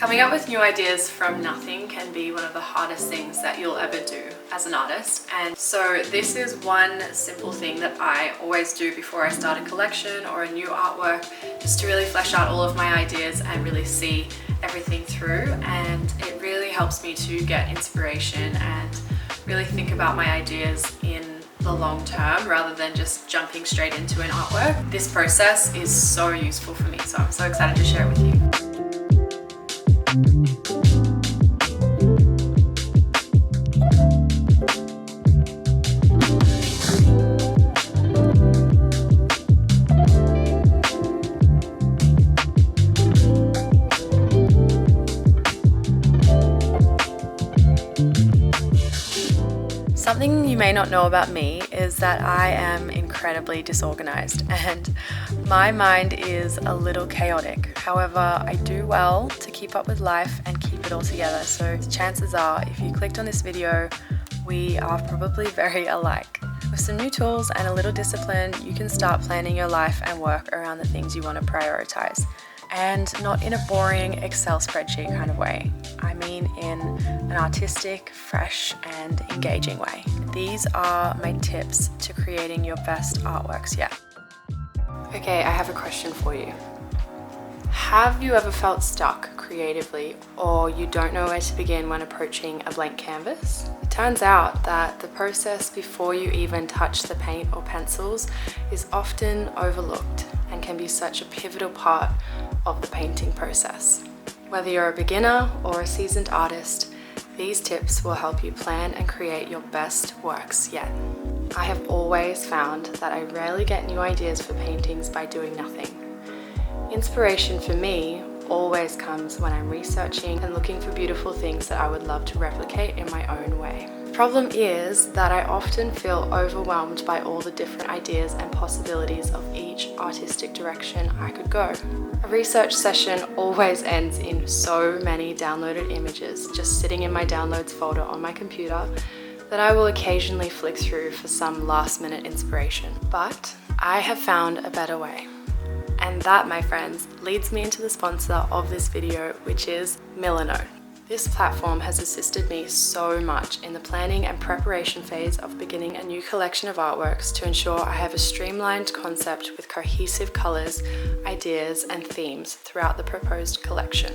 Coming up with new ideas from nothing can be one of the hardest things that you'll ever do as an artist. And so this is one simple thing that I always do before I start a collection or a new artwork, just to really flesh out all of my ideas and really see everything through. And it really helps me to get inspiration and really think about my ideas in the long term rather than just jumping straight into an artwork. This process is so useful for me, so I'm so excited to share it with you. Something you may not know about me is that I am incredibly disorganized and my mind is a little chaotic. However, I do well to keep up with life and keep it all together. So chances are, if you clicked on this video, we are probably very alike. With some new tools and a little discipline, you can start planning your life and work around the things you want to prioritize. And not in a boring Excel spreadsheet kind of way. I mean in an artistic, fresh and engaging way. These are my tips to creating your best artworks yet. Okay, I have a question for you. Have you ever felt stuck creatively, or you don't know where to begin when approaching a blank canvas? It turns out that the process before you even touch the paint or pencils is often overlooked and can be such a pivotal part of the painting process. Whether you're a beginner or a seasoned artist, these tips will help you plan and create your best works yet. I have always found that I rarely get new ideas for paintings by doing nothing. Inspiration for me always comes when I'm researching and looking for beautiful things that I would love to replicate in my own way. The problem is that I often feel overwhelmed by all the different ideas and possibilities of each artistic direction I could go. A research session always ends in so many downloaded images just sitting in my downloads folder on my computer that I will occasionally flick through for some last-minute inspiration. But I have found a better way. And that, my friends, leads me into the sponsor of this video, which is Milanote. This platform has assisted me so much in the planning and preparation phase of beginning a new collection of artworks to ensure I have a streamlined concept with cohesive colors, ideas, and themes throughout the proposed collection.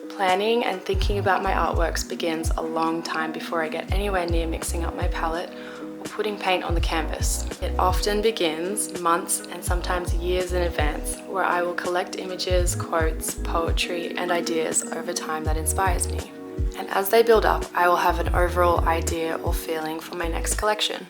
Planning and thinking about my artworks begins a long time before I get anywhere near mixing up my palette or putting paint on the canvas. It often begins months and sometimes years in advance, where I will collect images, quotes, poetry, and ideas over time that inspires me. And as they build up, I will have an overall idea or feeling for my next collection.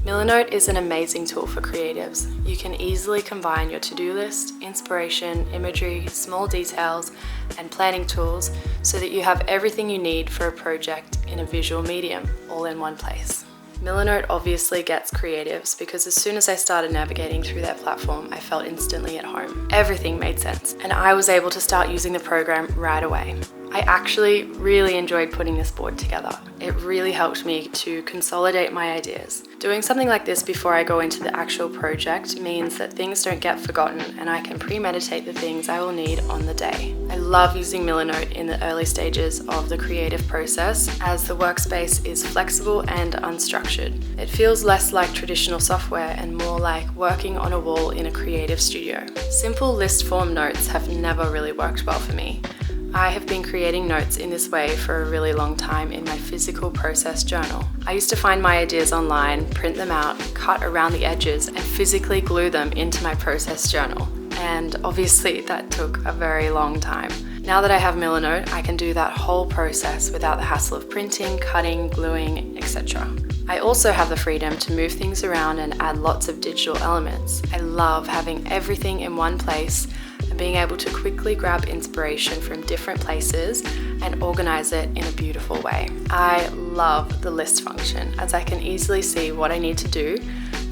Milanote is an amazing tool for creatives. You can easily combine your to-do list, inspiration, imagery, small details, and planning tools so that you have everything you need for a project in a visual medium, all in one place. Milanote obviously gets creatives because as soon as I started navigating through their platform, I felt instantly at home. Everything made sense, and I was able to start using the program right away. I actually really enjoyed putting this board together. It really helped me to consolidate my ideas. Doing something like this before I go into the actual project means that things don't get forgotten and I can premeditate the things I will need on the day. I love using Milanote in the early stages of the creative process as the workspace is flexible and unstructured. It feels less like traditional software and more like working on a wall in a creative studio. Simple list form notes have never really worked well for me. I have been creating notes in this way for a really long time in my physical process journal. I used to find my ideas online, print them out, cut around the edges, and physically glue them into my process journal. And obviously that took a very long time. Now that I have Milanote, I can do that whole process without the hassle of printing, cutting, gluing, etc. I also have the freedom to move things around and add lots of digital elements. I love having everything in one place and being able to quickly grab inspiration from different places and organize it in a beautiful way. I love the list function as I can easily see what I need to do,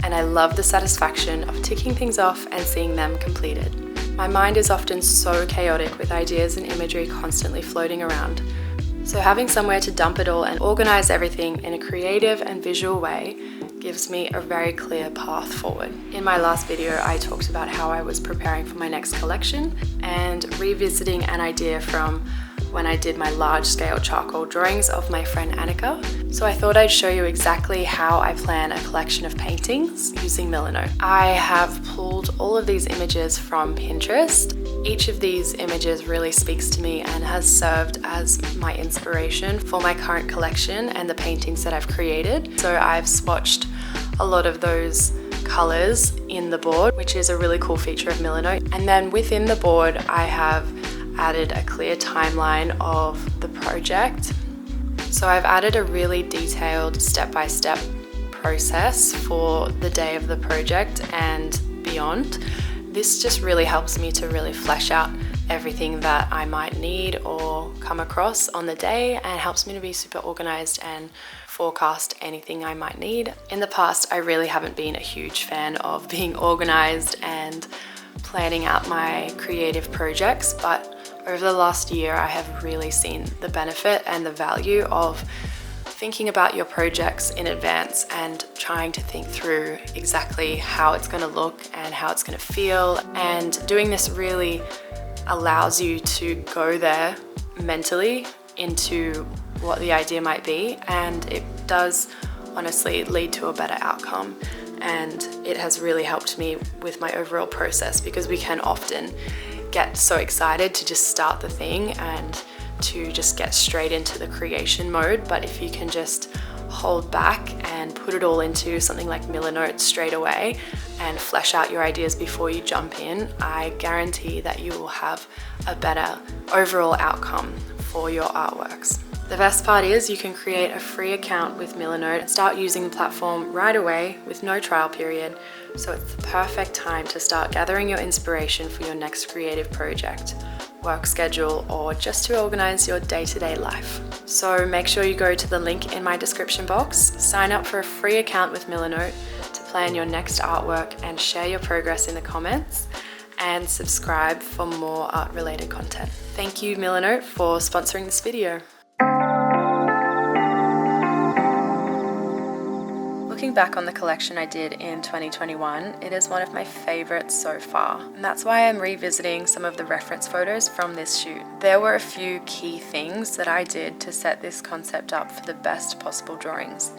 and I love the satisfaction of ticking things off and seeing them completed. My mind is often so chaotic with ideas and imagery constantly floating around. So having somewhere to dump it all and organize everything in a creative and visual way gives me a very clear path forward. In my last video, I talked about how I was preparing for my next collection and revisiting an idea from when I did my large-scale charcoal drawings of my friend Annika. So I thought I'd show you exactly how I plan a collection of paintings using Milanote. I have pulled all of these images from Pinterest. Each of these images really speaks to me and has served as my inspiration for my current collection and the paintings that I've created. So I've swatched a lot of those colors in the board, which is a really cool feature of Milanote. And then within the board, I have added a clear timeline of the project. So I've added a really detailed step-by-step process for the day of the project and beyond. This just really helps me to really flesh out everything that I might need or come across on the day, and helps me to be super organized and forecast anything I might need. In the past, I really haven't been a huge fan of being organized and planning out my creative projects, but over the last year, I have really seen the benefit and the value of thinking about your projects in advance and trying to think through exactly how it's going to look and how it's going to feel. And doing this really allows you to go there mentally into what the idea might be, and it does honestly lead to a better outcome. And it has really helped me with my overall process, because we can often get so excited to just start the thing and to just get straight into the creation mode. But if you can just hold back and put it all into something like Milanote straight away and flesh out your ideas before you jump in, I guarantee that you will have a better overall outcome for your artworks. The best part is you can create a free account with Milanote and start using the platform right away with no trial period. So it's the perfect time to start gathering your inspiration for your next creative project, work schedule, or just to organize your day-to-day life. So make sure you go to the link in my description box, sign up for a free account with Milanote to plan your next artwork and share your progress in the comments, and subscribe for more art-related content. Thank you, Milanote, for sponsoring this video. Looking back on the collection I did in 2021, it is one of my favorites so far, and that's why I'm revisiting some of the reference photos from this shoot. There were a few key things that I did to set this concept up for the best possible drawings.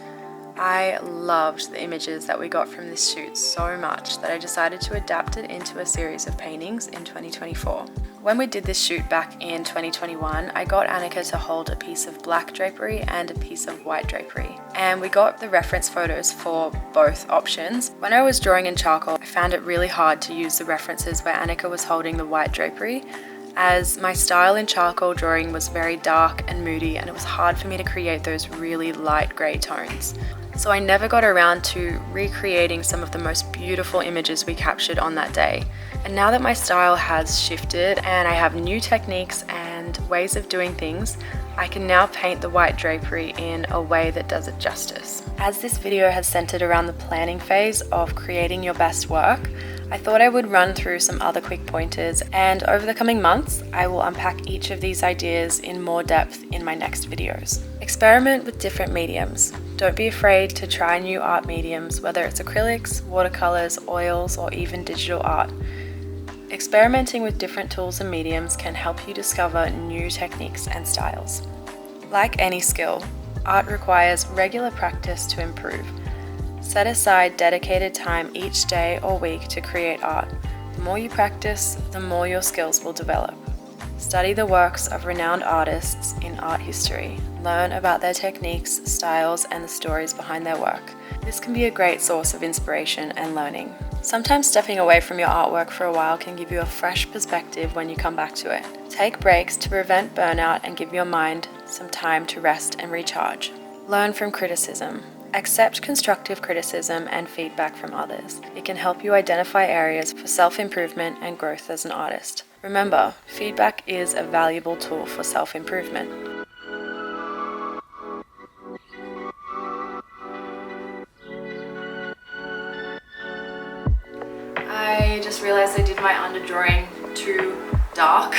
I loved the images that we got from this shoot so much that I decided to adapt it into a series of paintings in 2024. When we did this shoot back in 2021, I got Annika to hold a piece of black drapery and a piece of white drapery, and we got the reference photos for both options. When I was drawing in charcoal, I found it really hard to use the references where Annika was holding the white drapery, as my style in charcoal drawing was very dark and moody, and it was hard for me to create those really light grey tones. So I never got around to recreating some of the most beautiful images we captured on that day. And now that my style has shifted and I have new techniques and ways of doing things, I can now paint the white drapery in a way that does it justice. As this video has centered around the planning phase of creating your best work, I thought I would run through some other quick pointers, and over the coming months, I will unpack each of these ideas in more depth in my next videos. Experiment with different mediums. Don't be afraid to try new art mediums, whether it's acrylics, watercolors, oils, or even digital art. Experimenting with different tools and mediums can help you discover new techniques and styles. Like any skill, art requires regular practice to improve. Set aside dedicated time each day or week to create art. The more you practice, the more your skills will develop. Study the works of renowned artists in art history. Learn about their techniques, styles, and the stories behind their work. This can be a great source of inspiration and learning. Sometimes stepping away from your artwork for a while can give you a fresh perspective when you come back to it. Take breaks to prevent burnout and give your mind some time to rest and recharge. Learn from criticism. Accept constructive criticism and feedback from others. It can help you identify areas for self-improvement and growth as an artist. Remember, feedback is a valuable tool for self-improvement. I just realized I did my underdrawing too dark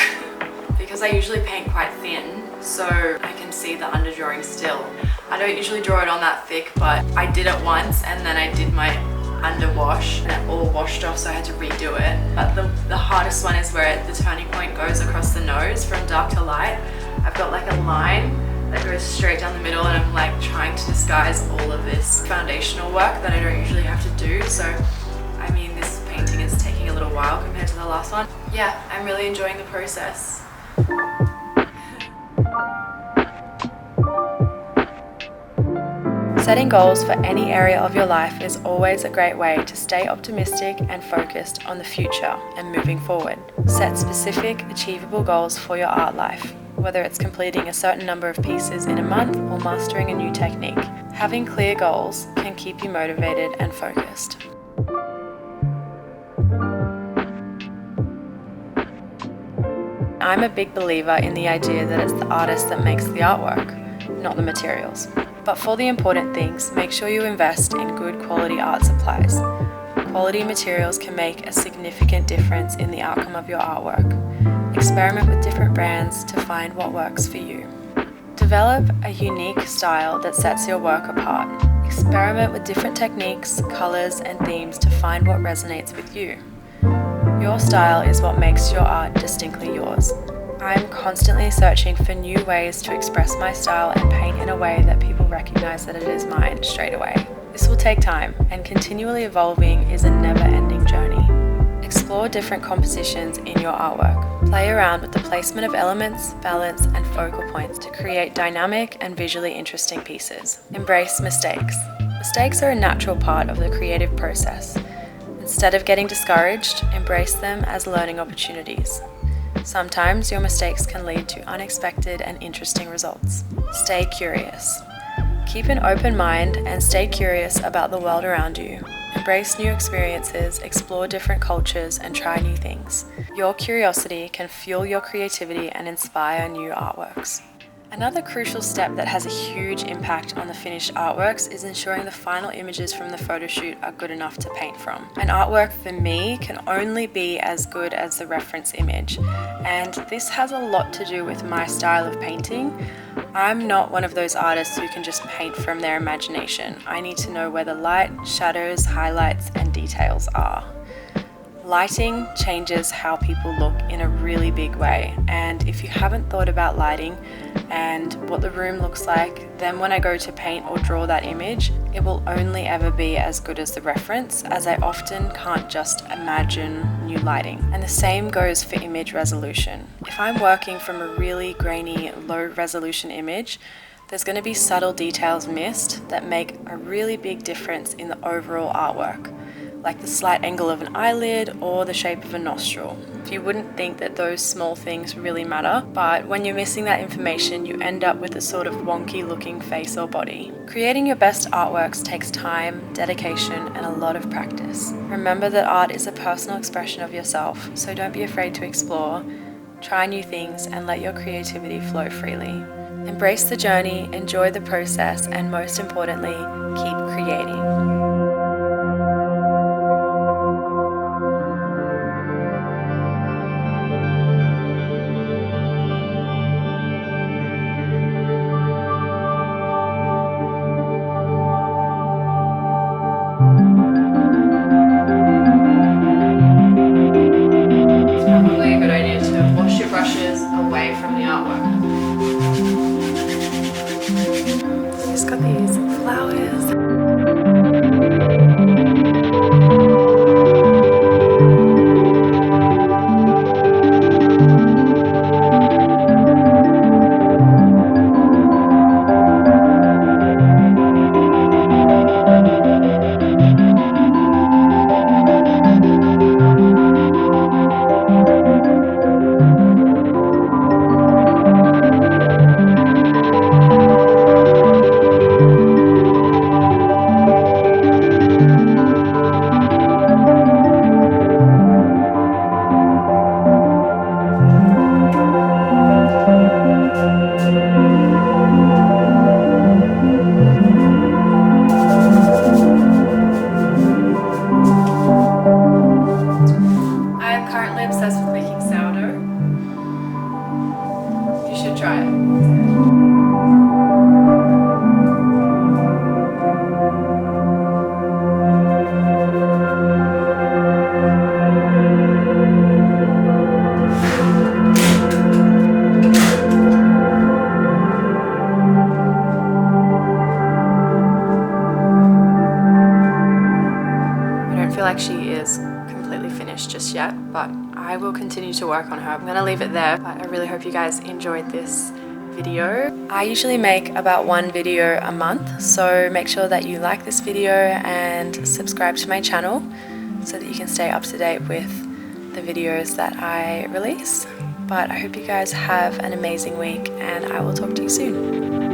because I usually paint quite thin, so I can see the underdrawing still. I don't usually draw it on that thick, but I did it once and then I did my underwash and it all washed off, so I had to redo it. But the hardest one is where the turning point goes across the nose from dark to light. I've line that goes straight down the middle, and I'm like trying to disguise all of this foundational work that I don't usually have to do. So I mean, this painting is taking a little while compared to the last one. Yeah, I'm really enjoying the process. Setting goals for any area of your life is always a great way to stay optimistic and focused on the future and moving forward. Set specific, achievable goals for your art life, whether it's completing a certain number of pieces in a month or mastering a new technique. Having clear goals can keep you motivated and focused. I'm a big believer in the idea that it's the artist that makes the artwork, not the materials. But for the important things, make sure you invest in good quality art supplies. Quality materials can make a significant difference in the outcome of your artwork. Experiment with different brands to find what works for you. Develop a unique style that sets your work apart. Experiment with different techniques, colors, and themes to find what resonates with you. Your style is what makes your art distinctly yours. I'm constantly searching for new ways to express my style and paint in a way that people recognize that it is mine straight away. This will take time, and continually evolving is a never-ending journey. Explore different compositions in your artwork. Play around with the placement of elements, balance, and focal points to create dynamic and visually interesting pieces. Embrace mistakes. Mistakes are a natural part of the creative process. Instead of getting discouraged, embrace them as learning opportunities. Sometimes your mistakes can lead to unexpected and interesting results. Stay curious. Keep an open mind and stay curious about the world around you. Embrace new experiences, explore different cultures, and try new things. Your curiosity can fuel your creativity and inspire new artworks. Another crucial step that has a huge impact on the finished artworks is ensuring the final images from the photo shoot are good enough to paint from. An artwork for me can only be as good as the reference image, and this has a lot to do with my style of painting. I'm not one of those artists who can just paint from their imagination. I need to know where the light, shadows, highlights, and details are. Lighting changes how people look in a really big way, and if you haven't thought about lighting and what the room looks like, then when I go to paint or draw that image, it will only ever be as good as the reference, as I often can't just imagine new lighting. And the same goes for image resolution. If I'm working from a really grainy, low resolution image, there's going to be subtle details missed that make a really big difference in the overall artwork, like the slight angle of an eyelid or the shape of a nostril. You wouldn't think that those small things really matter, but when you're missing that information, you end up with a sort of wonky looking face or body. Creating your best artworks takes time, dedication, and a lot of practice. Remember that art is a personal expression of yourself, so don't be afraid to explore, try new things, and let your creativity flow freely. Embrace the journey, enjoy the process, and most importantly, keep creating. Probably a good idea to wash your brushes away from the artwork. Just got these flowers. like she is completely finished just yet, but I will continue to work on her. I'm gonna leave it there, but I really hope you guys enjoyed this video. I usually make about one video a month, so make sure that you like this video and subscribe to my channel so that you can stay up to date with the videos that I release. But I hope you guys have an amazing week, and I will talk to you soon.